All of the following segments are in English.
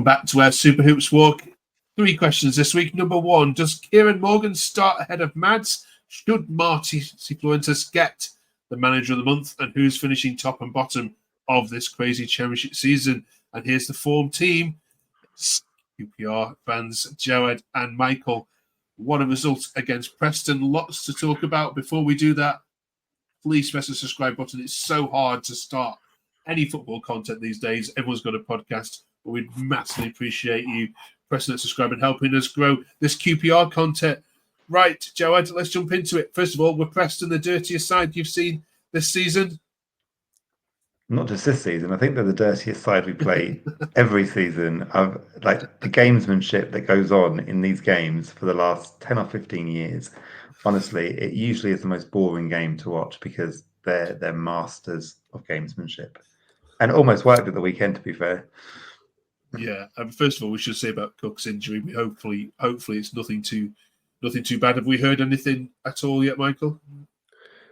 Back to our Super Hoops Walk. 3 questions this week. Number 1, does Kieran Morgan start ahead of Mads? Should Martí Cifuentes get the Manager of the Month? And who's finishing top and bottom of this crazy championship season? And here's the form team. QPR fans, Jawed and Michael. What a result against Preston. Lots to talk about. Before we do that, please press the subscribe button. It's so hard to start any football content these days. Everyone's got a podcast, but we'd massively appreciate you pressing that subscribe and helping us grow this QPR content. Right, Jawed, let's jump into it. First of all, we're Preston, the dirtiest side you've seen this season. Not just this season. I think they're the dirtiest side we play every season. Like the gamesmanship that goes on in these games for the last 10 or 15 years. Honestly, it usually is the most boring game to watch because they're masters of gamesmanship, and it almost worked at the weekend. To be fair, yeah. First of all, we should say about Cook's injury. Hopefully, it's nothing too bad. Have we heard anything at all yet, Michael?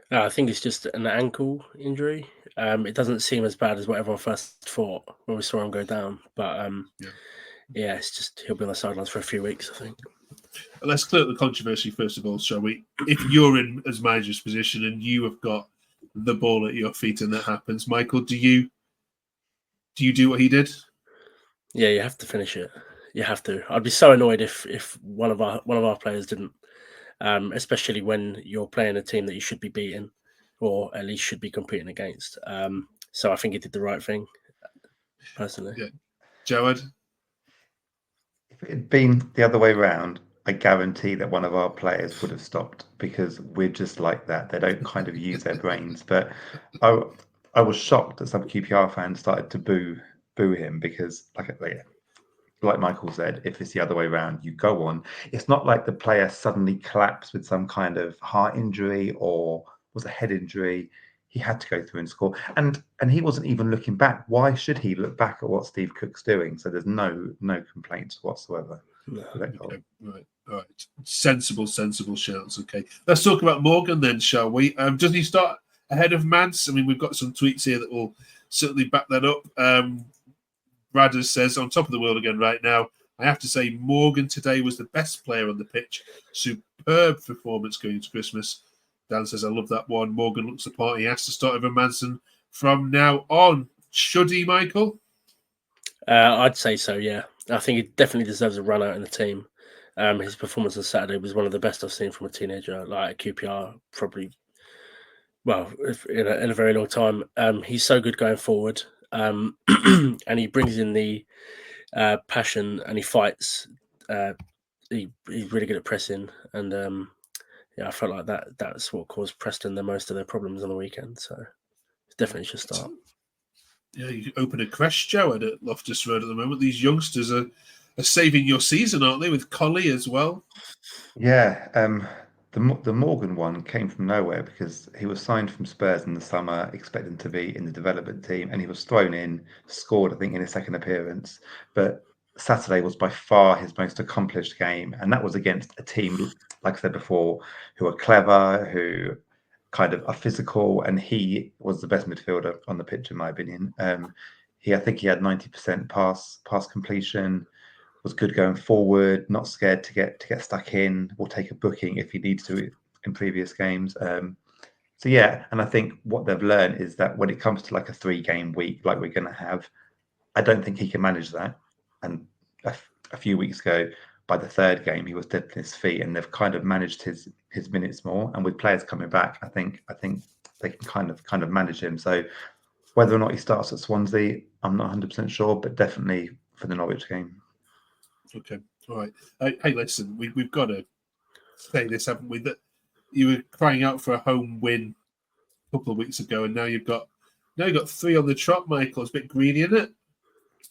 I think it's just an ankle injury. It doesn't seem as bad as what everyone first thought when we saw him go down. But yeah, it's just he'll be on the sidelines for a few weeks, I think. Let's clear up the controversy first of all, shall we? If you're in as manager's position and you have got the ball at your feet and that happens, Michael, do you do what he did? Yeah, you have to finish it. You have to. I'd be so annoyed if one of our players didn't. Especially when you're playing a team that you should be beating, or at least should be competing against. So I think he did the right thing, personally. Yeah, Jawed? If it had been the other way around, I guarantee that one of our players would have stopped like we're just like that. They don't kind of use their brains. But I was shocked that some QPR fans started to boo him because, like Michael said, if it's the other way around, you go on. It's not like the player suddenly collapsed with some kind of heart injury or was a head injury. He had to go through and score. And he wasn't even looking back. Why should he look back at what Steve Cook's doing? So there's no complaints whatsoever. No. Okay. Right. Sensible shouts. Okay. Let's talk about Morgan then, shall we? Does he start ahead of Mads? I mean, we've got some tweets here that will certainly back that up. Bradders says, on top of the world again right now. I have to say Morgan today was the best player on the pitch. Superb performance going into Christmas. Dan says, I love that one. Morgan looks the part. He has to start over Manson from now on. Should he, Michael? I'd say so, yeah. I think he definitely deserves a run out in the team. His performance on Saturday was one of the best I've seen from a teenager, like at QPR, probably, well, in a very long time. He's so good going forward. And he brings in the passion and he fights. He's really good at pressing, and I felt like that's what caused Preston the most of their problems on the weekend. So definitely should start. Yeah, you open a crash, Jawed, at Loftus Road at the moment. These youngsters are saving your season, aren't they? With Kolli as well. Yeah, the Morgan one came from nowhere because he was signed from Spurs in the summer, expecting to be in the development team, and he was thrown in, scored, I think, in his second appearance. But Saturday was by far his most accomplished game, and that was against a team, like I said before, who are clever, who kind of are physical, and he was the best midfielder on the pitch, in my opinion. I think he had 90% pass completion. Was good going forward, not scared to get stuck in, will take a booking if he needs to in previous games. So yeah, and I think what they've learned is that when it comes to like a 3-game week like we're going to have, I don't think he can manage that. And a few weeks ago, by the 3rd game, he was dead on his feet, and they've kind of managed his minutes more. And with players coming back, I think they can kind of manage him. So whether or not he starts at Swansea, I'm not 100% sure, but definitely for the Norwich game. Okay, all right. Hey, listen, we've got to say this, haven't we? That you were crying out for a home win a couple of weeks ago, and now you've got 3 on the trot, Michael. It's a bit greedy, isn't it?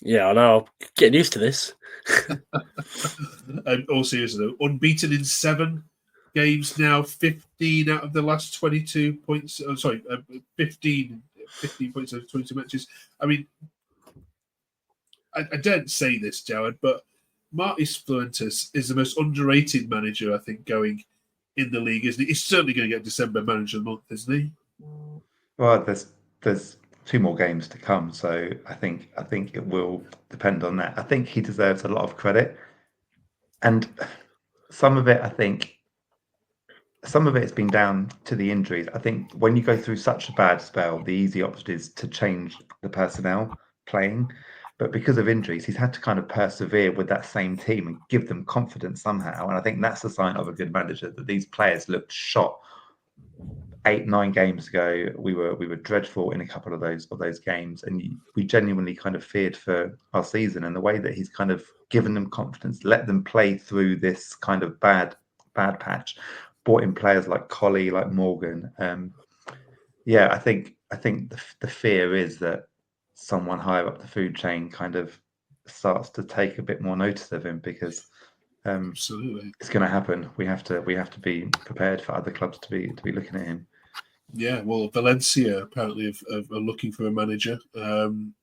Yeah, I know. I'm getting used to this. All seriously, though, unbeaten in 7 games now, 15 out of the last 22 points. 15 points out of 22 matches. I mean, I don't say this, Jawed, but Martí Cifuentes is the most underrated manager, I think, going in the league, isn't he? He's certainly going to get December Manager of the Month, isn't he? Well, there's more games to come. So I think it will depend on that. I think he deserves a lot of credit, and some of it it's been down to the injuries. I think when you go through such a bad spell, the easy option is to change the personnel playing. But because of injuries, he's had to kind of persevere with that same team and give them confidence somehow. And I think that's a sign of a good manager, that these players looked shot 8-9 games ago. We were dreadful in a couple of those games, and we genuinely kind of feared for our season. And the way that he's kind of given them confidence, let them play through this kind of bad patch, brought in players like Kolli, like Morgan. I think the fear is that someone higher up the food chain kind of starts to take a bit more notice of him, because absolutely, it's going to happen. We have to be prepared for other clubs to be looking at him. Yeah, well, Valencia apparently are looking for a manager.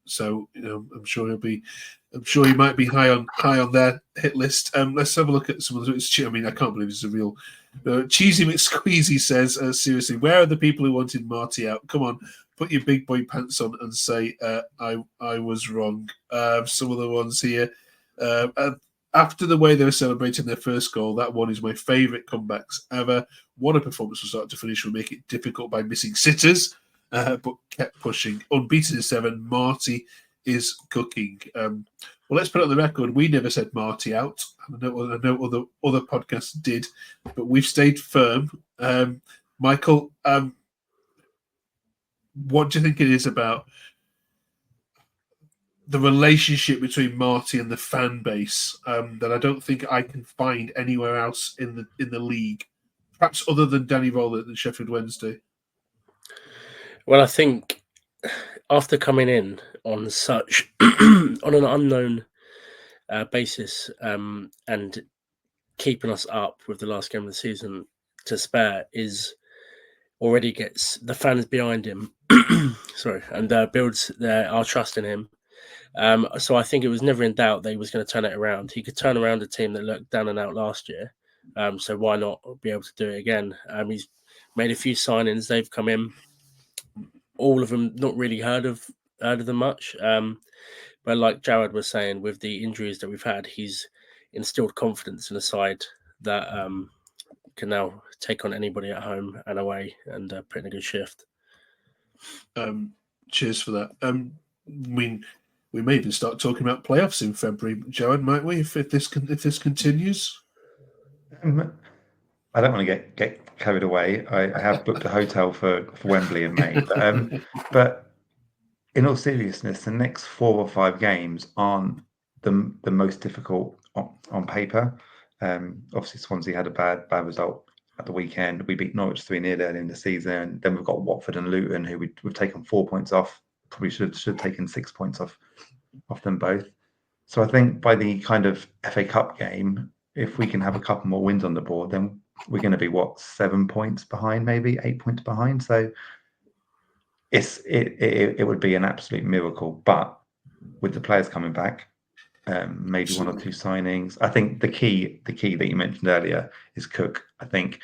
So I'm sure he might be high on their hit list. Let's have a look at some of the. I mean, I can't believe it's a real. Cheesy McSqueezy says, seriously, where are the people who wanted Marti out? Come on, put your big boy pants on and say I was wrong. Some of the ones here. After the way they were celebrating their first goal, that one is my favourite comebacks ever. What a performance from start to finish. Will make it difficult by missing sitters, but kept pushing. Unbeaten in 7, Marti is cooking. Well, let's put it on the record. We never said Marti out. I know other podcasts did, but we've stayed firm. Michael, what do you think it is about the relationship between Marti and the fan base that I don't think I can find anywhere else in the league, perhaps other than Danny Rowland and Sheffield Wednesday? Well, I think after coming in on such on an unknown basis and keeping us up with the last game of the season to spare is already gets the fans behind him. Sorry, and builds our trust in him. So I think it was never in doubt that he was going to turn it around. He could turn around a team that looked down and out last year. So why not be able to do it again? He's made a few signings. They've come in. All of them not really heard of them much. But like Jared was saying, with the injuries that we've had, he's instilled confidence in a side that can now take on anybody at home and away and put in a good shift. Cheers for that. I mean, we may even start talking about playoffs in February, Jared, might we? If this continues. I don't want to get carried away. I have booked a hotel for Wembley in May, but in all seriousness, the next 4 or 5 games aren't the most difficult on paper. Obviously, Swansea had a bad result at the weekend. We beat Norwich 3-0 early in the season. Then we've got Watford and Luton, who we've taken 4 points off. Probably should have taken 6 points off them both. So I think by the kind of FA Cup game, if we can have a couple more wins on the board, then we're going to be 7 points behind, maybe 8 points behind. So it would be an absolute miracle. But with the players coming back, maybe Absolutely. 1 or 2 signings. I think the key that you mentioned earlier is Cook. I think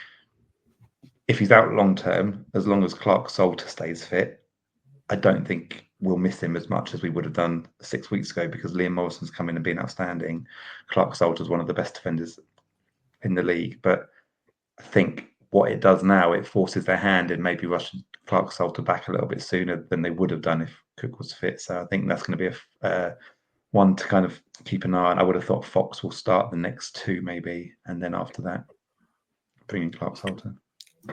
if he's out long term, as long as Clark-Salter stays fit, I don't think we'll miss him as much as we would have done 6 weeks ago, because Liam Morrison's come in and been outstanding. Clark-Salter's one of the best defenders in the league, but I think what it does now, it forces their hand in maybe rushing Clark-Salter back a little bit sooner than they would have done if Cook was fit. So I think that's going to be a one to kind of keep an eye on. I would have thought Fox will start the next 2 maybe, and then after that, bring in Clark-Salter.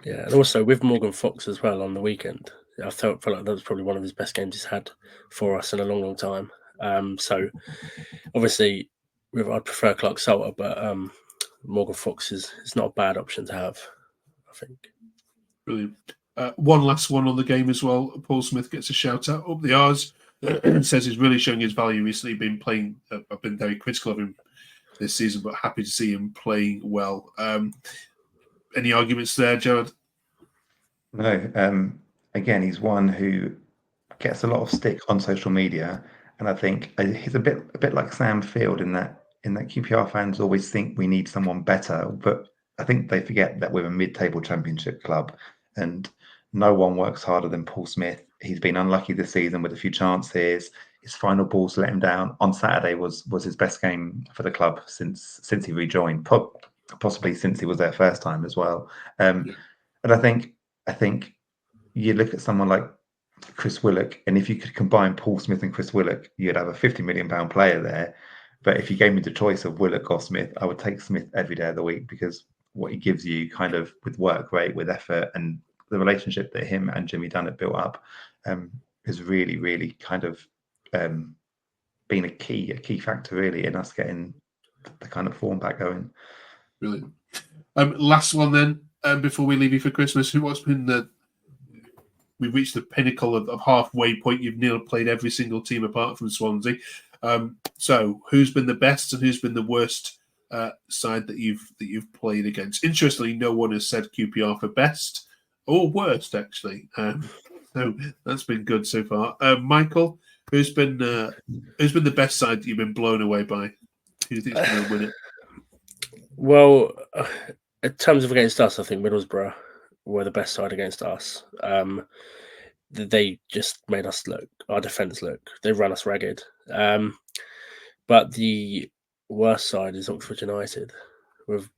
Yeah, and also with Morgan Fox as well on the weekend, I felt like that was probably one of his best games he's had for us in a long time. So obviously, I'd prefer Clark-Salter, but Morgan Fox is not a bad option to have, I think. Brilliant. One last one on the game as well. Paul Smith gets a shout out up the R's. Says he's really showing his value recently. Been playing. I've been very critical of him this season, but happy to see him playing well. Any arguments there, Jared? No. Again, he's one who gets a lot of stick on social media, and I think he's a bit like Sam Field in that QPR fans always think we need someone better, but I think they forget that we're a mid-table championship club, and no one works harder than Paul Smith. he's been unlucky this season with a few chances. His final balls let him down. On Saturday was his best game for the club since he rejoined, possibly since he was there first time as well. And I think you look at someone like Chris Willock, and if you could combine Paul Smith and Chris Willock, you'd have a £50 million player there. But if you gave me the choice of Willock or Smith, I would take Smith every day of the week, because what he gives you kind of with work rate, with effort, and the relationship that him and Jimmy Dunn have built up is really, really kind of been a key factor really in us getting the kind of form back going. Brilliant. Last one then, before we leave you for Christmas, what's been we've reached the pinnacle of halfway point. You've nearly played every single team apart from Swansea. So who's been the best and who's been the worst side that you've played against? Interestingly, no one has said QPR for best or worst, actually. So that's been good so far. Michael, who's been the best side that you've been blown away by? Who do you think is going to win it? Well, in terms of against us, I think Middlesbrough were the best side against us. They just made us look, our defence look. They ran us ragged. But the worst side is Oxford United,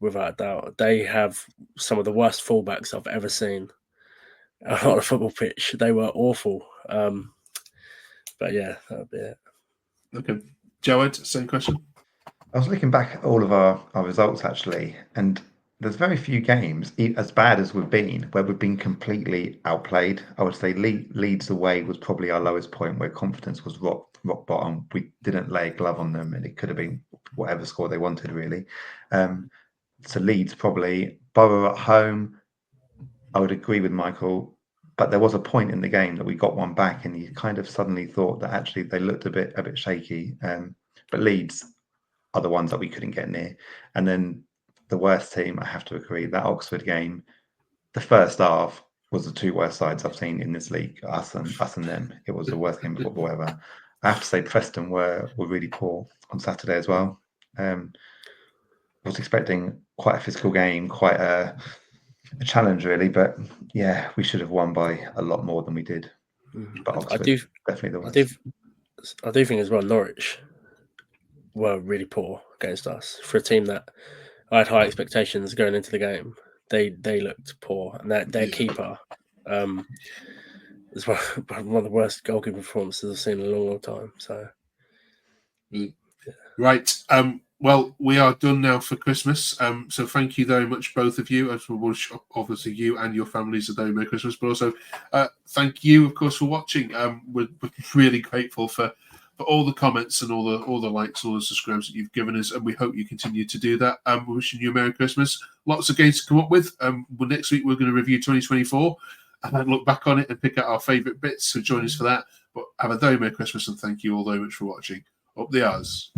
without a doubt. They have some of the worst fullbacks I've ever seen on a football pitch. They were awful. But yeah, that would be it. Okay. Joed, same question. I was looking back at all of our results actually, and there's very few games, as bad as we've been, where we've been completely outplayed. I would say Leeds away was probably our lowest point, where confidence was rock bottom. We didn't lay a glove on them, and it could have been whatever score they wanted, really. So Leeds probably. Borough at home, I would agree with Michael, but there was a point in the game that we got one back, and you kind of suddenly thought that actually they looked a bit shaky. But Leeds are the ones that we couldn't get near. And then the worst team, I have to agree, that Oxford game, the first half was the two worst sides I've seen in this league, us and them. It was the worst game of football ever. I have to say Preston were really poor on Saturday as well. I was expecting quite a physical game, quite a challenge really, but yeah, we should have won by a lot more than we did. But Oxford, definitely the worst. I do think as well Norwich were really poor against us. For a team that I had high expectations going into the game, they looked poor, and their keeper is one of the worst goalkeeper performances I've seen in a long time. So, right. Well, we are done now for Christmas. So thank you very much, both of you. As we wish, obviously, you and your families a very Merry Christmas. But also, thank you, of course, for watching. We're really grateful for all the comments and all the likes, all the subscribes that you've given us, and we hope you continue to do that. We're wishing you a Merry Christmas. Lots of games to come up with. Well, next week we're going to review 2024 and look back on it and pick out our favourite bits. So join us for that. But have a very Merry Christmas, and thank you all very much for watching. Up the R's.